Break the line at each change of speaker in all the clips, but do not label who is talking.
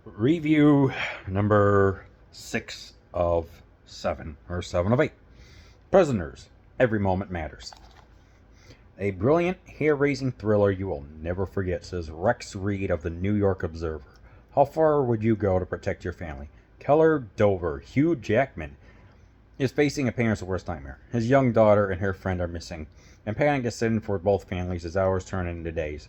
Review number 6 of 7, or 7 of 8. Prisoners. Every moment matters. A brilliant, hair-raising thriller you will never forget, says Rex Reed of the New York Observer. How far would you go to protect your family? Keller Dover, Hugh Jackman, is facing a parent's worst nightmare. His young daughter and her friend are missing, and panic is setting for both families as hours turn into days.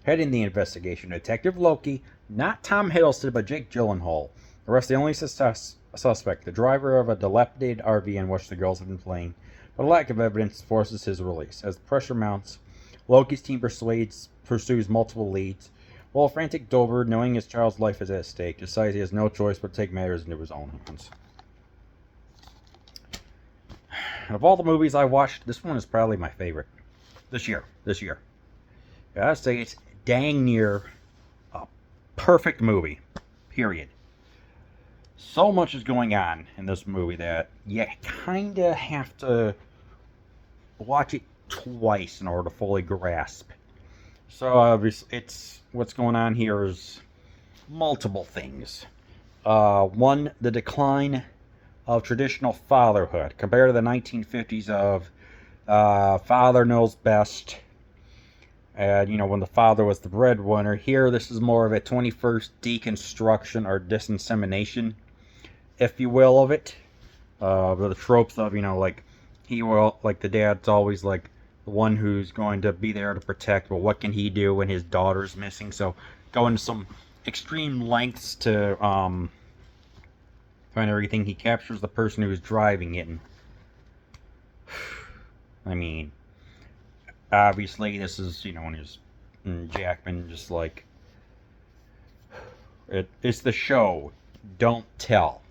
Heading the investigation, Detective Loki, not Tom Hiddleston but Jake Gyllenhaal, arrests the only suspect, the driver of a dilapidated RV in which the girls have been playing, but a lack of evidence forces his release. As the pressure mounts, Loki's team pursues multiple leads, while a frantic Dover, knowing his child's life is at stake, decides he has no choice but to take matters into his own hands. And of all the movies I watched, this one is probably my favorite. This year. I gotta say, it's dang near a perfect movie. Period. So much is going on in this movie that you kinda have to watch it twice in order to fully grasp. So obviously, it's what's going on here is multiple things. One, the decline of traditional fatherhood compared to the 1950s of father knows best. And, when the father was the breadwinner. Here, this is more of a 21st deconstruction or disinsemination, if you will, of it. The tropes of, like, the dad's always, like, the one who's going to be there to protect. Well, what can he do when his daughter's missing? So, going to some extreme lengths to, find everything. He captures the person who's driving it. And, I mean, obviously, this is, when he's Jackman, just like, it's the show, don't tell.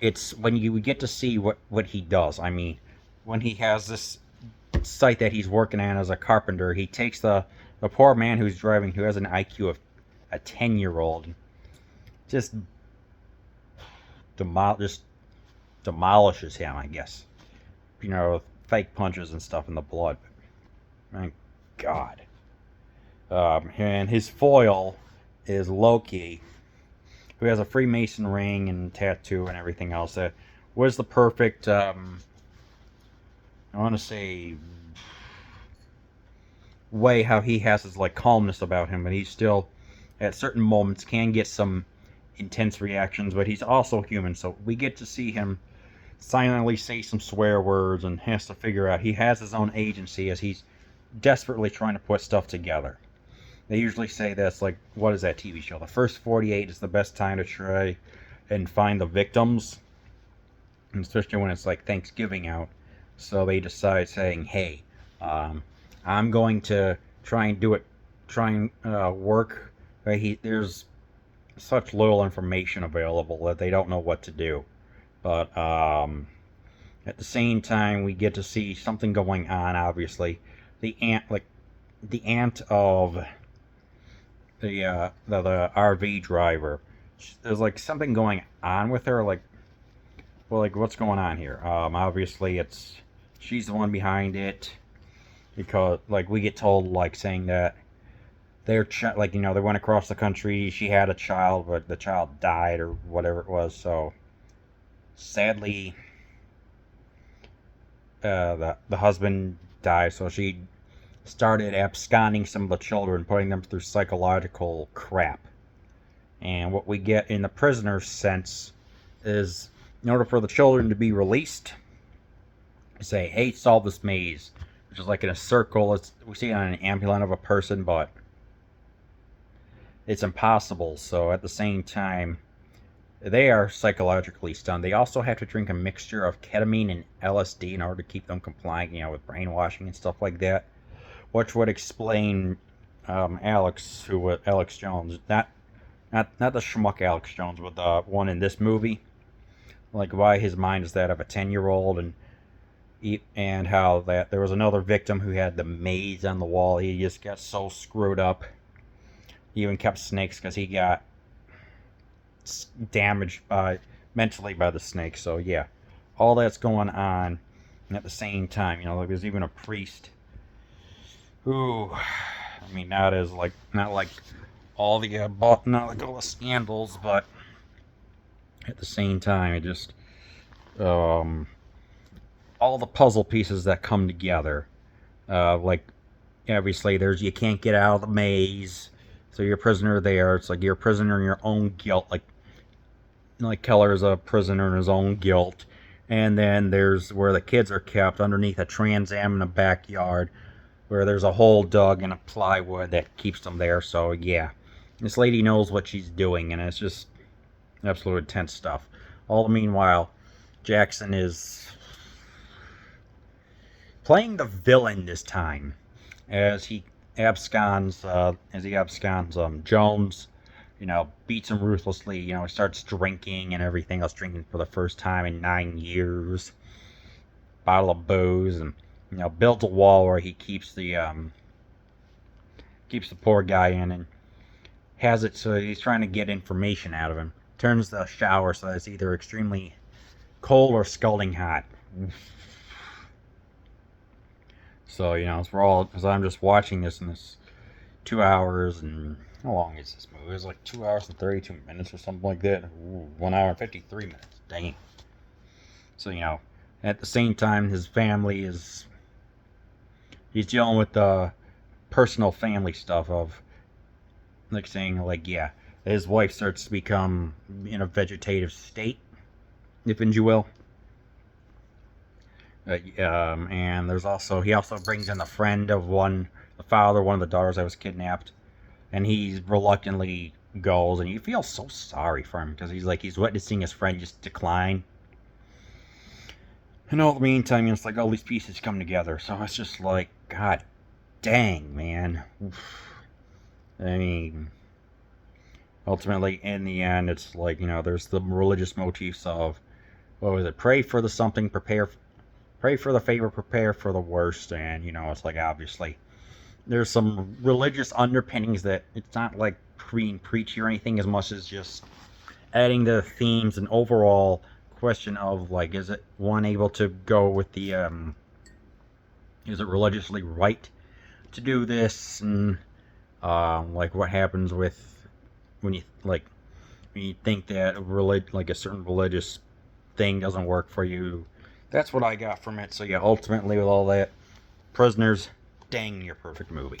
It's when you get to see what he does. I mean, when he has this site that he's working on as a carpenter, he takes the poor man who's driving, who has an IQ of a 10-year-old, just demolishes him, I guess. With fake punches and stuff in the blood. My God. And his foil is Loki, who has a Freemason ring and tattoo and everything else. That was the perfect, I want to say, way how he has his, like, calmness about him, but he still, at certain moments, can get some intense reactions, but he's also human, so we get to see him silently say some swear words and has to figure out he has his own agency as he's desperately trying to put stuff together. They usually say that's like, what is that TV show? The first 48 is the best time to try and find the victims, and especially when it's like Thanksgiving out. So they decide saying, hey, I'm going to try and work. There's such little information available that they don't know what to do. But at the same time, we get to see something going on, obviously. The aunt of the RV driver. There's like something going on with her. Like, well, like what's going on here? Obviously, she's the one behind it, because like we get told, like, saying that they went across the country. She had a child, but the child died or whatever it was. So sadly, the husband died. So she started absconding some of the children, putting them through psychological crap. And what we get in the prisoner's sense is, in order for the children to be released, say, hey, solve this maze, which is like in a circle. We see it on an amulet of a person, but it's impossible. So at the same time, they are psychologically stunned. They also have to drink a mixture of ketamine and LSD in order to keep them compliant, with brainwashing and stuff like that. Which would explain Alex Jones, not the schmuck Alex Jones, but the one in this movie, like why his mind is that of a 10-year-old, and how that there was another victim who had the maze on the wall. He just got so screwed up. He even kept snakes because he got damaged mentally by the snakes. So yeah, all that's going on, and at the same time, like there's even a priest who, I mean, not like all the not all the scandals, but at the same time, it just um, all the puzzle pieces that come together. Like obviously, there's you can't get out of the maze, so you're a prisoner there. It's like you're a prisoner in your own guilt. Like Keller's a prisoner in his own guilt. And then there's where the kids are kept underneath a Trans Am in a backyard, where there's a hole dug in a plywood that keeps them there. So yeah, this lady knows what she's doing, and it's just absolute intense stuff. All the meanwhile, Jackson is playing the villain this time, as he absconds Jones. Beats him ruthlessly. He starts drinking and everything else, drinking for the first time in 9 years. Bottle of booze, and builds a wall where he keeps the poor guy in, and has it so he's trying to get information out of him. Turns the shower so that it's either extremely cold or scalding hot. So as I'm just watching this in this 2 hours and. How long is this movie? It was like 2 hours and 32 minutes or something like that. Ooh, 1 hour and 53 minutes. Dang. So, at the same time, his family he's dealing with the personal family stuff of, like saying, yeah, his wife starts to become in a vegetative state, if you will. And he also brings in the friend of the father, one of the daughters that was kidnapped. And he reluctantly goes, and you feel so sorry for him because he's witnessing his friend just decline. And all the meantime, it's like all these pieces come together. So it's just like, God dang, man. I mean, ultimately, in the end, it's like, there's the religious motifs of, what was it? Pray for the something, pray for the favor, prepare for the worst. And, it's like, obviously, there's some religious underpinnings that it's not like being preachy or anything as much as just adding the themes and overall question of, like, is it one able to go with the, is it religiously right to do this? And, like, what happens with when you think that a certain religious thing doesn't work for you. That's what I got from it. So yeah, ultimately with all that, Prisoners, dang near perfect movie.